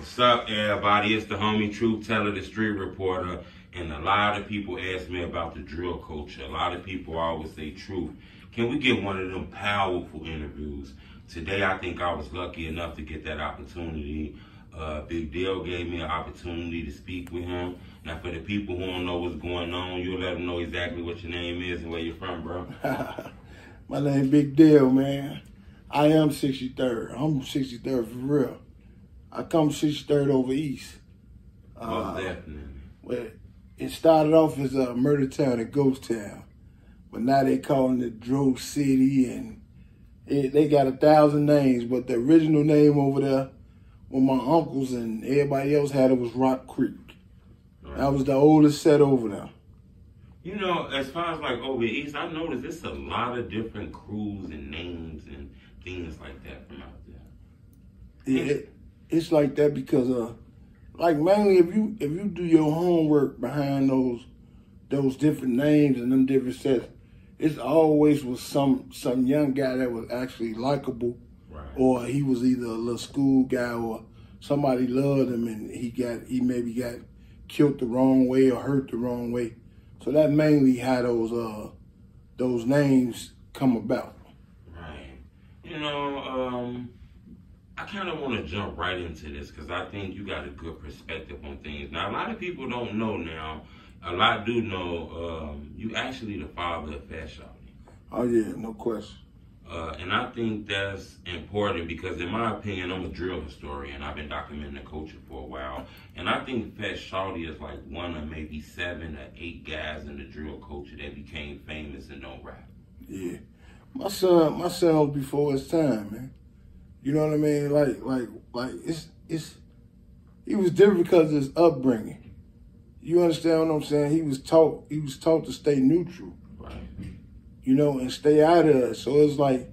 What's up, everybody? It's the homie Truth Teller, the street reporter, and a lot of people ask me about the drill culture. A lot of people always say, Truth, can we get one of them powerful interviews? Today, I think I was lucky enough to get that opportunity. Big Deal gave me an opportunity to speak with him. Now, for the people who don't know what's going on, you'll let them know exactly what your name is and where you're from, bro. My name Big Deal, man. I am 63rd. I'm 63rd for real. I come 63rd over East. Most definitely. Well, it started off as a murder town, a ghost town. But now they calling it JaroCity, and they got 1,000 names. But the original name over there, when my uncles and everybody else had it, was Rock Creek. Right. That was the oldest set over there. You know, as far as like over East, I noticed it's a lot of different crews and names and things like that from out there. Yeah, it's like that because, like mainly if you do your homework behind those different names and them different sets, it's always was some young guy that was actually likable, right, or he was either a little school guy or somebody loved him and he maybe got killed the wrong way or hurt the wrong way. So that mainly how those names come about. Right. You know, I kind of want to jump right into this because I think you got a good perspective on things. Now, a lot of people don't know now. A lot do know you actually the father of FatShawty. Oh, yeah, no question. And I think that's important because, in my opinion, I'm a drill historian. I've been documenting the culture for a while. And I think FatShawty is like one of maybe 7 or 8 guys in the drill culture that became famous and don't rap. Yeah. My son was before his time, man. You know what I mean? Like he was different because of his upbringing. You understand what I'm saying? He was taught to stay neutral. Right. You know, and stay out of it. So it's like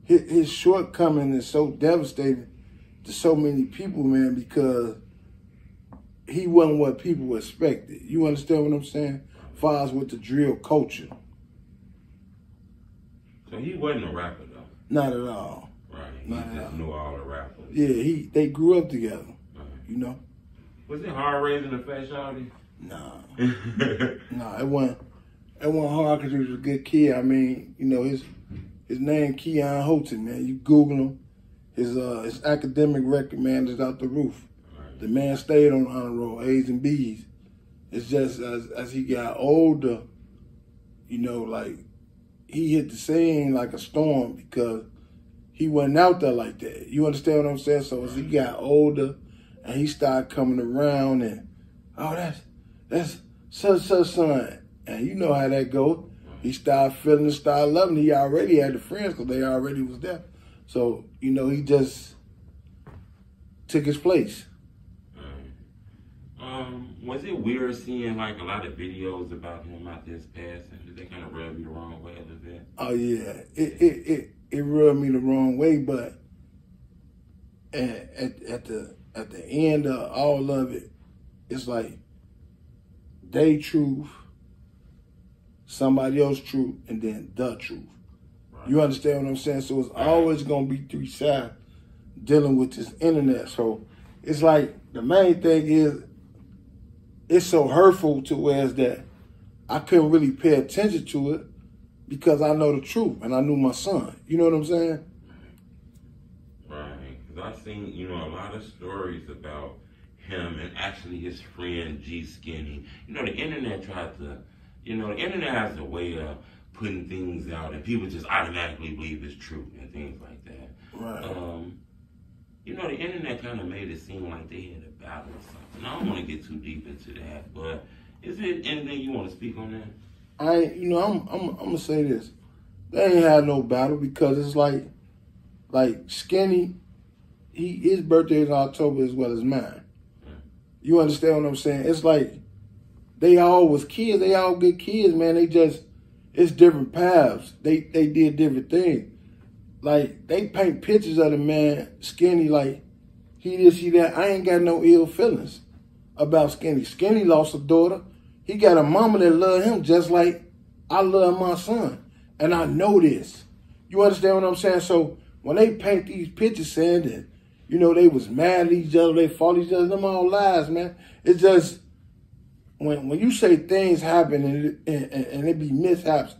his shortcoming is so devastating to so many people, man, because he wasn't what people expected. You understand what I'm saying? As far as with the drill culture. So he wasn't a rapper, though? Not at all. Right. He just knew all the rappers. Yeah, they grew up together. Right. You know? Was it hard raising a FatShawty? Nah. Nah, it wasn't hard because he was a good kid. I mean, you know, his name Keon Houghton, man. You Google him. His academic record, man, is out the roof. Right. The man stayed on honor roll, A's and B's. It's just as he got older, you know, like he hit the scene like a storm because he wasn't out there like that. You understand what I'm saying? So as he got older and he started coming around and, oh, that's such son. And you know how that goes. He started feeling it, started loving it. He already had the friends because they already was there. So, you know, he just took his place. Was it weird seeing like a lot of videos about him out this passing? Did they kind of rub you the wrong way a little bit? Oh yeah, it rubbed me the wrong way, but at the end of all of it, it's like they truth, somebody else truth, and then the truth. Right. You understand what I'm saying? So it's always gonna be 3 sides dealing with this internet. So it's like the main thing is it's so hurtful to where it's that I couldn't really pay attention to it because I know the truth and I knew my son. You know what I'm saying? Right. Because I've seen, you know, a lot of stories about him and actually his friend G Skinny. You know, the internet has a way of putting things out and people just automatically believe it's true and things like that. Right. You know, the internet kind of made it seem like they had a battle or something. I don't want to get too deep into that, but is it anything you want to speak on that? I'm gonna say this. They ain't had no battle because it's like Skinny, his birthday is in October as well as mine. Yeah. You understand what I'm saying? It's like they all was kids. They all good kids, man. It's different paths. They did different things. Like, they paint pictures of the man, Skinny, like, he this, he that. I ain't got no ill feelings about Skinny. Skinny lost a daughter. He got a mama that loved him just like I love my son. And I know this. You understand what I'm saying? So when they paint these pictures saying that, you know, they was mad at each other, they fought each other. Them all lies, man. It's just when you say things happen and it be mishaps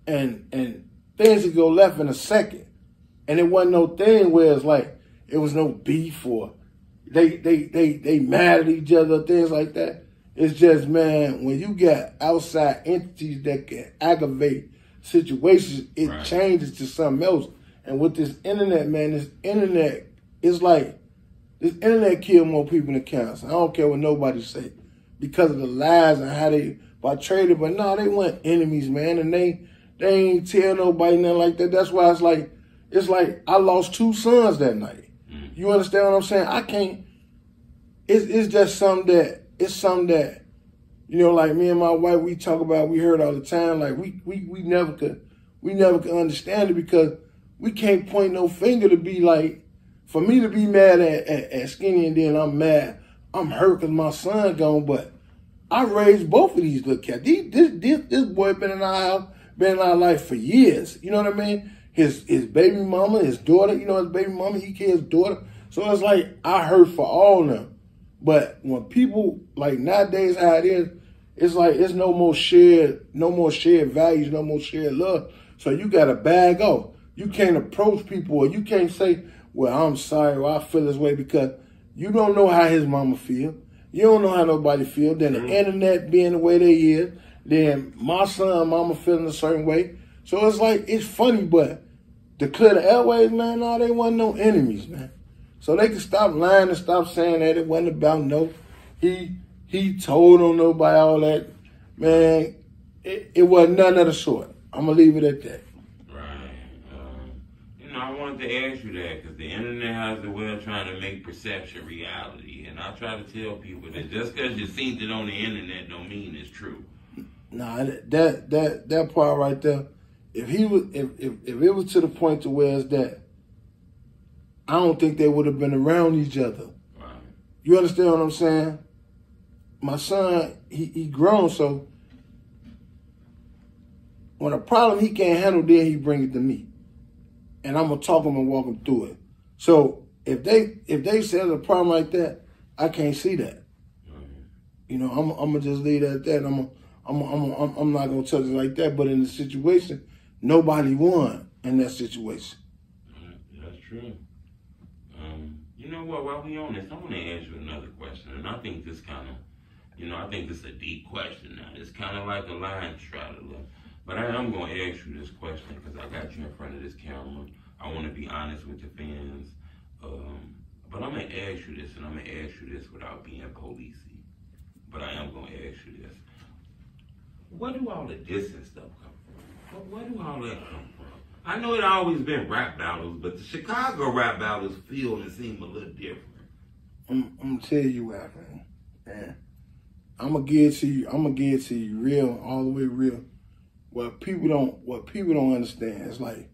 and things that go left in a second, and it wasn't no thing where it's like it was no beef or they mad at each other, things like that. It's just, man, when you got outside entities that can aggravate situations, it changes to something else. And with this internet, man, this internet killed more people than cancer. I don't care what nobody say, because of the lies and how they portrayed it. But no, they weren't enemies, man, and they ain't tell nobody nothing like that. That's why it's like I lost 2 sons that night. You understand what I'm saying? I can't. It's just something that, you know, like me and my wife, we talk about, we heard all the time. Like we never could understand it, because we can't point no finger to be like, for me to be mad at Skinny and then I'm mad, I'm hurt because my son gone, but I raised both of these little cats. This boy been in our house, been in our life for years. You know what I mean? His baby mama, his daughter, you know, his baby mama, he his daughter. So it's like I hurt for all of them. But when people, like nowadays how it is, it's like it's no more shared values, no more shared love. So you gotta bag off. You can't approach people, or you can't say, well, I'm sorry, or I feel this way, because you don't know how his mama feel. You don't know how nobody feel. Then the internet being the way they is, then my son, mama feeling a certain way. So it's like, it's funny, but to clear the airways, man, no, they wasn't no enemies, man. So they can stop lying and stop saying that it wasn't about he told on nobody, all that. Man, it wasn't none of the sort. I'm going to leave it at that. Right. You know, I wanted to ask you that because the internet has a way of trying to make perception reality. And I try to tell people that just because you seen it on the internet don't mean it's true. Nah, that part right there, if it was to the point to where it's that, I don't think they would have been around each other. Right. You understand what I'm saying? My son, he grown, so when a problem he can't handle, then he bring it to me. And I'm going to talk him and walk him through it. So if they say a problem like that, I can't see that. You know, I'm going to just leave it at that. I'm not going to touch it like that. But in the situation, nobody won in that situation. That's true. You know what, while we on this, I want to ask you another question. And I think this kind of, you know, I think this is a deep question now. It's kind of like a line straddler. But I am going to ask you this question because I got you in front of this camera. I want to be honest with the fans. But I'm going to ask you this, and I'm going to ask you this without being policey. But I am going to ask you this. Where do all the distance stuff come from? Where do all that come from? I know it always been rap battles, but the Chicago rap battles feel and seem a little different. I'm going to tell you what, man. I'm going to give it to you real, all the way real. What people don't understand is like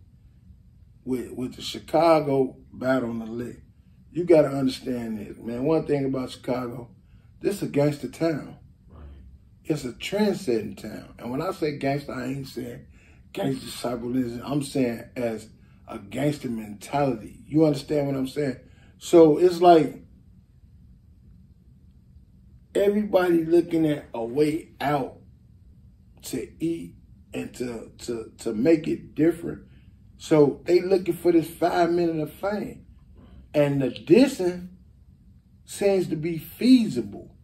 with the Chicago battle on the lick, you got to understand this, man. One thing about Chicago, this is a gangster town. Right. It's a trend-setting town. And when I say gangster, I ain't saying gangster cyberism. I'm saying as a gangster mentality. You understand what I'm saying? So it's like everybody looking at a way out to eat and to make it different. So they looking for this 5 minutes of fame. And the dissing seems to be feasible.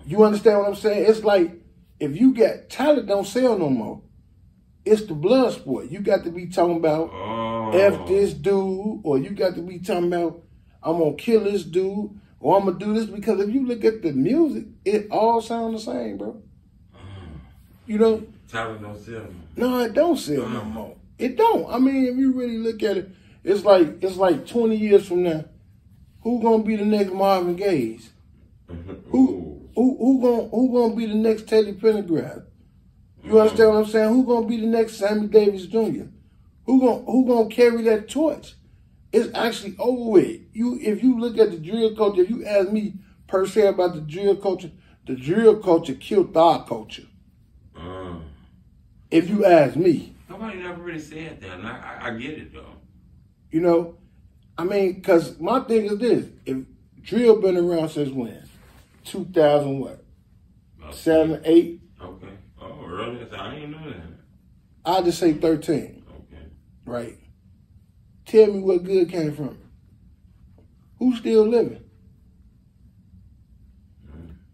You understand what I'm saying? It's like if you got talent, don't sell no more. It's the blood sport. You got to be talking about F this dude, or you got to be talking about I'm going to kill this dude, or I'm going to do this, because if you look at the music, it all sounds the same, bro. You know? Talent don't sell no more. No, it don't sell no more. It don't. I mean, if you really look at it, it's like 20 years from now, who gonna be the next Marvin Gaye? Who gonna be the next Teddy Pendergrass? You understand what I'm saying? Who gonna be the next Sammy Davis Jr.? Who gonna carry that torch? It's actually over with. If you look at the drill culture, if you ask me per se about the drill culture killed our culture. If you ask me. Nobody never really said that, and I get it though. You know, I mean, because my thing is this. If drill been around since when? 2000 what? About 7, 8? Okay. Oh, really? I didn't know that. I'll just say 13. Okay. Right. Tell me what good came from it. Who's still living?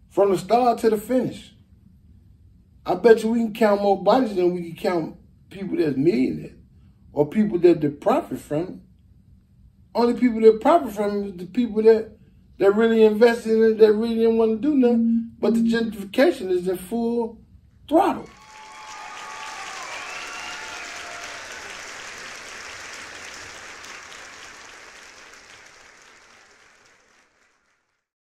From the start to the finish. I bet you we can count more bodies than we can count people that's millionaires or people that profit from it. Only people that profit from it is the people that really invested in it, that really didn't want to do nothing. But the gentrification is in full throttle.